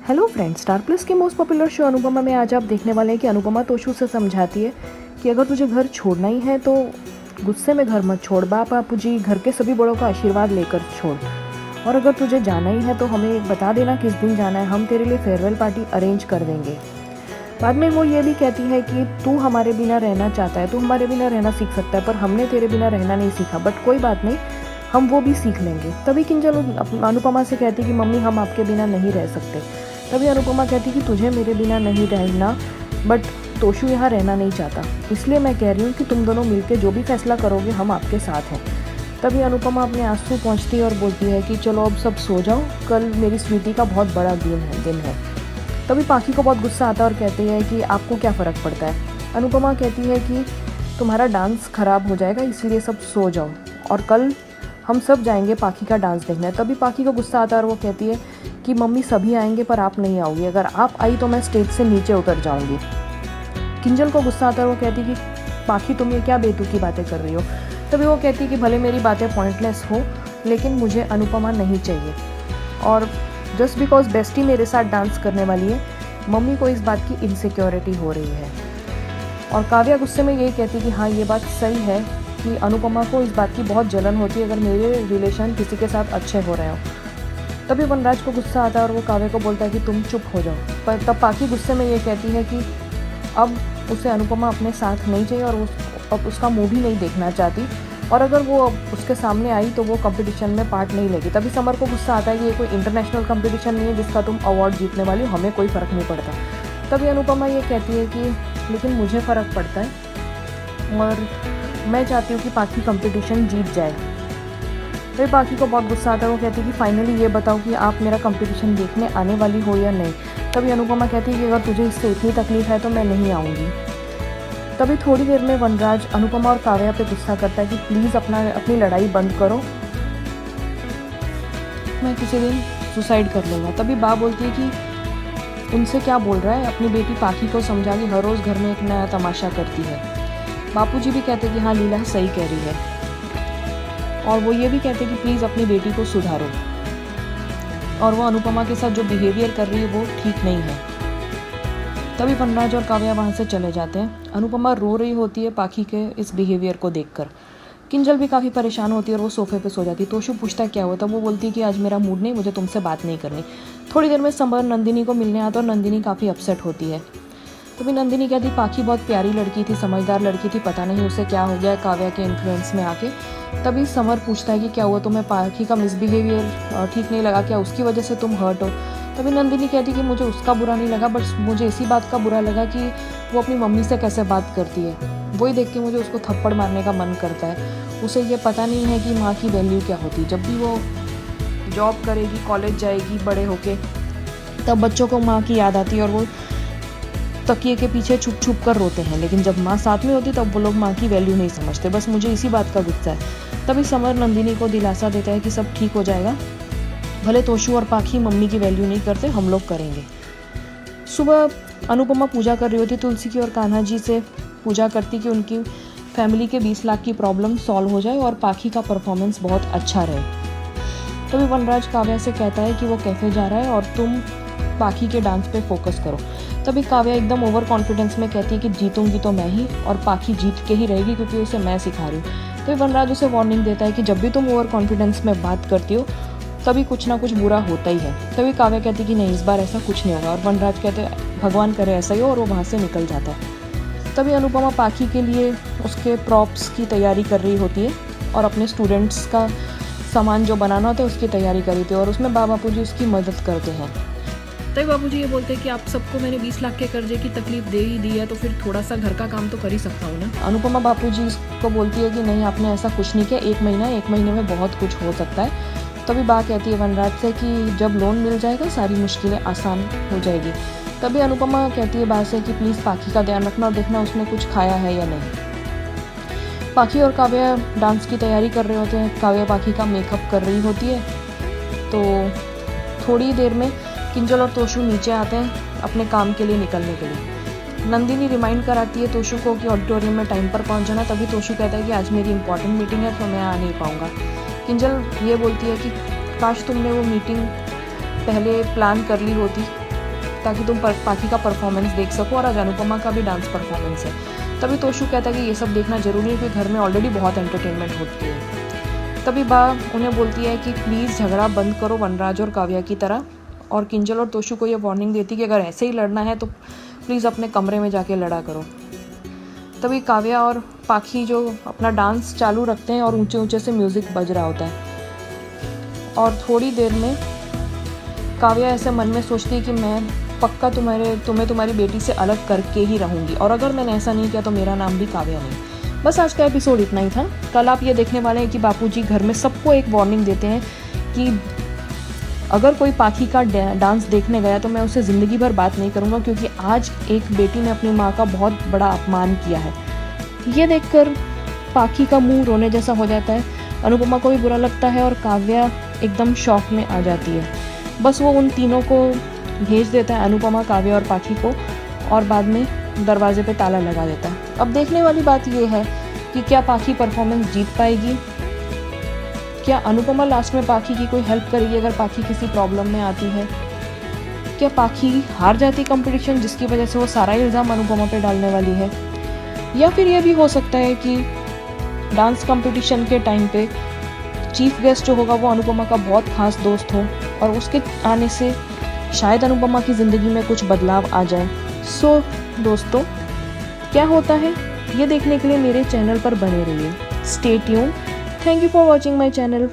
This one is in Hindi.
हेलो फ्रेंड्स, स्टार प्लस के मोस्ट पॉपुलर शो अनुपमा में आज आप देखने वाले हैं कि अनुपमा तोशु से समझाती है कि अगर तुझे घर छोड़ना ही है तो गुस्से में घर मत छोड़, बाप बापू जी घर के सभी बड़ों का आशीर्वाद लेकर छोड़। और अगर तुझे जाना ही है तो हमें बता देना किस दिन जाना है, हम तेरे लिए फेयरवेल पार्टी अरेंज कर देंगे। बाद में वो ये भी कहती है कि तू हमारे बिना रहना चाहता है, तू हमारे बिना रहना सीख सकता है, पर हमने तेरे बिना रहना नहीं सीखा, बट कोई बात नहीं, हम वो भी सीख लेंगे। तभी किंजल अनुपमा से कहती कि मम्मी हम आपके बिना नहीं रह सकते। तभी अनुपमा कहती कि तुझे मेरे बिना नहीं रहना, बट तोशु यहाँ रहना नहीं चाहता, इसलिए मैं कह रही हूँ कि तुम दोनों मिलकर जो भी फैसला करोगे हम आपके साथ हैं। तभी अनुपमा अपने आंसू पहुँचती है और बोलती है कि चलो अब सब सो जाओ, कल मेरी स्वीटी का बहुत बड़ा दिन है। तभी पाखी को बहुत गुस्सा आता है और कहती है कि आपको क्या फ़र्क पड़ता है। अनुपमा कहती है कि तुम्हारा डांस ख़राब हो जाएगा, इसलिए सब सो जाओ और कल हम सब जाएंगे पाखी का डांस देखने। तभी पाखी को गुस्सा आता है और वो कहती है कि मम्मी सभी आएंगे पर आप नहीं आओगी, अगर आप आई तो मैं स्टेज से नीचे उतर जाऊंगी। किंजल को गुस्सा आता है और वो कहती है कि पाखी तुम ये क्या बेतुकी बातें कर रही हो। तभी वो कहती है कि भले मेरी बातें पॉइंटलेस हो लेकिन मुझे अनुपमा नहीं चाहिए, और जस्ट बिकॉज बेस्टी मेरे साथ डांस करने वाली है, मम्मी को इस बात की इनसिक्योरिटी हो रही है। और काव्या गुस्से में यही कहती है कि हाँ ये बात सही है कि अनुपमा को इस बात की बहुत जलन होती है अगर मेरे रिलेशन किसी के साथ अच्छे हो रहे हो। तभी वनराज को गुस्सा आता है और वो काव्या को बोलता है कि तुम चुप हो जाओ। पर तब पाखी गुस्से में ये कहती है कि अब उसे अनुपमा अपने साथ नहीं चाहिए और अब उसका मुंह भी नहीं देखना चाहती, और अगर वो उसके सामने आई तो वो कंपटीशन में पार्ट नहीं लेगी। तभी समर को गुस्सा आता है कि ये कोई इंटरनेशनल कंपटीशन नहीं है जिसका तुम अवार्ड जीतने वाली हो, हमें कोई फ़र्क नहीं पड़ता। तभी अनुपमा ये कहती है कि लेकिन मुझे फ़र्क पड़ता है और मैं चाहती हूँ कि पाखी कंपटीशन जीत जाए। फिर पाखी को बहुत गुस्सा आता है, वो कहती है कि फाइनली ये बताओ कि आप मेरा कंपटीशन देखने आने वाली हो या नहीं। तभी अनुपमा कहती है कि अगर तुझे इससे इतनी तकलीफ है तो मैं नहीं आऊँगी। तभी थोड़ी देर में वनराज अनुपमा और काव्या पे गुस्सा करता है कि प्लीज़ अपनी लड़ाई बंद करो, मैं किसी दिन सुसाइड कर लूँगा। तभी बा बोलती है कि उनसे क्या बोल रहा है, अपनी बेटी पाखी को समझा कि हर रोज़ घर में एक नया तमाशा करती है। बापूजी भी कहते हैं कि हाँ लीला सही कह रही है, और वो ये भी कहते हैं कि प्लीज़ अपनी बेटी को सुधारो, और वो अनुपमा के साथ जो बिहेवियर कर रही है वो ठीक नहीं है। तभी वनराज और काव्या वहाँ से चले जाते हैं। अनुपमा रो रही होती है पाखी के इस बिहेवियर को देखकर। किंजल भी काफ़ी परेशान होती है और वो सोफे पे सो जाती है। तोशु पूछता है क्या हुआ, तब वो बोलती है कि आज मेरा मूड नहीं, मुझे तुमसे बात नहीं करनी। थोड़ी देर में समर नंदिनी को मिलने आता और नंदिनी काफ़ी अपसेट होती है। तभी नंदिनी कहती पाखी बहुत प्यारी लड़की थी, समझदार लड़की थी, पता नहीं उसे क्या हो गया काव्या के इन्फ्लुएंस में आके। तभी समर पूछता है कि क्या हुआ, तुम्हें पाखी का मिसबिहेवियर ठीक नहीं लगा क्या, उसकी वजह से तुम हर्ट हो। तभी नंदिनी कहती कि मुझे उसका बुरा नहीं लगा, बट मुझे इसी बात का बुरा लगा कि वो अपनी मम्मी से कैसे बात करती है, वही देख के मुझे उसको थप्पड़ मारने का मन करता है। उसे ये पता नहीं है कि माँ की वैल्यू क्या होती है। जब भी वो जॉब करेगी, कॉलेज जाएगी बड़े होके, तब बच्चों को माँ की याद आती है और वो तकिए के पीछे छुप छुप कर रोते हैं, लेकिन जब माँ साथ में होती तब वो लोग माँ की वैल्यू नहीं समझते। बस मुझे इसी बात का गुस्सा है। तभी समर नंदिनी को दिलासा देता है कि सब ठीक हो जाएगा, भले तोशु और पाखी मम्मी की वैल्यू नहीं करते, हम लोग करेंगे। सुबह अनुपमा पूजा कर रही होती तुलसी की और कान्हा जी से पूजा करती कि उनकी फैमिली के 20 लाख की प्रॉब्लम सॉल्व हो जाए और पाखी का परफॉर्मेंस बहुत अच्छा रहे। तभी वनराज काव्या से कहता है कि वो कैफे जा रहा है और तुम पाखी के डांस पे फोकस करो। तभी काव्या एकदम ओवर कॉन्फिडेंस में कहती है कि जीतूंगी तो मैं ही, और पाखी जीत के ही रहेगी क्योंकि उसे मैं सिखा रही हूँ। तो वनराज उसे वार्निंग देता है कि जब भी तुम ओवर कॉन्फिडेंस में बात करती हो तभी कुछ ना कुछ बुरा होता ही है। तभी काव्या कहती कि नहीं इस बार ऐसा कुछ नहीं होगा, और वनराज कहते भगवान करे ऐसा ही हो, और वो वहाँ से निकल जाता है। तभी अनुपमा पाखी के लिए उसके प्रॉप्स की तैयारी कर रही होती है और अपने स्टूडेंट्स का सामान जो बनाना होता है उसकी तैयारी कर रही थी, और उसमें बापूजी उसकी मदद करते हैं। तभी बापूजी ये बोलते हैं कि आप सबको मैंने 20 लाख के कर्जे की तकलीफ दे ही दी है तो फिर थोड़ा सा घर का काम तो कर ही सकता हूँ ना। अनुपमा बापूजी को बोलती है कि नहीं आपने ऐसा कुछ नहीं किया, 1 महीने में बहुत कुछ हो सकता है। तभी बा कहती है वनराज से कि जब लोन मिल जाएगा सारी मुश्किलें आसान हो जाएगी। तभी अनुपमा कहती है बा से कि प्लीज़ पाखी का ध्यान रखना और देखना उसने कुछ खाया है या नहीं। पाखी और काव्या डांस की तैयारी कर रहे होते हैं, काव्या पाखी का मेकअप कर रही होती है। तो थोड़ी देर में किंजल और तोशु नीचे आते हैं अपने काम के लिए निकलने के लिए। नंदिनी रिमाइंड कराती है तोशु को कि ऑडिटोरियम में टाइम पर पहुंच जाना। तभी तोशु कहता है कि आज मेरी इंपॉर्टेंट मीटिंग है तो मैं आ नहीं पाऊँगा। किंजल ये बोलती है कि काश तुमने वो मीटिंग पहले प्लान कर ली होती ताकि तुम पाखी का परफॉर्मेंस देख सको और आज अनुपमा का भी डांस परफॉर्मेंस है। तभी तोशु कहता है कि ये सब देखना ज़रूरी है क्योंकि घर में ऑलरेडी बहुत एंटरटेनमेंट होती है। तभी बा उन्हें बोलती है कि प्लीज़ झगड़ा बंद करो वनराज और काव्या की तरह, और किंजल और तोशु को ये वार्निंग देती कि अगर ऐसे ही लड़ना है तो प्लीज़ अपने कमरे में जाके लड़ा करो। तभी काव्या और पाखी जो अपना डांस चालू रखते हैं और ऊंचे ऊंचे से म्यूज़िक बज रहा होता है, और थोड़ी देर में काव्या ऐसे मन में सोचती है कि मैं पक्का तुम्हें तुम्हारी बेटी से अलग करके ही रहूँगी, और अगर मैंने ऐसा नहीं किया तो मेरा नाम भी काव्या नहीं। बस आज का एपिसोड इतना ही था। कल आप ये देखने वाले हैं कि बापूजी घर में सबको एक वार्निंग देते हैं कि अगर कोई पाखी का डांस देखने गया तो मैं उससे ज़िंदगी भर बात नहीं करूँगा, क्योंकि आज एक बेटी ने अपनी माँ का बहुत बड़ा अपमान किया है। ये देखकर पाखी का मुंह रोने जैसा हो जाता है, अनुपमा को भी बुरा लगता है और काव्या एकदम शॉक में आ जाती है। बस वो उन तीनों को भेज देता है, अनुपमा, काव्या और पाखी को, और बाद में दरवाजे पे ताला लगा देता है। अब देखने वाली बात ये है कि क्या पाखी परफॉर्मेंस जीत पाएगी, क्या अनुपमा लास्ट में पाखी की कोई हेल्प करेगी अगर पाखी किसी प्रॉब्लम में आती है, क्या पाखी हार जाती कंपटीशन जिसकी वजह से वो सारा इल्ज़ाम अनुपमा पे डालने वाली है, या फिर ये भी हो सकता है कि डांस कंपटीशन के टाइम पे चीफ गेस्ट जो होगा वो अनुपमा का बहुत खास दोस्त हो और उसके आने से शायद अनुपमा की ज़िंदगी में कुछ बदलाव आ जाए। सो दोस्तों, क्या होता है ये देखने के लिए मेरे चैनल पर बने रहिए। Stay tune. Thank you for watching my channel.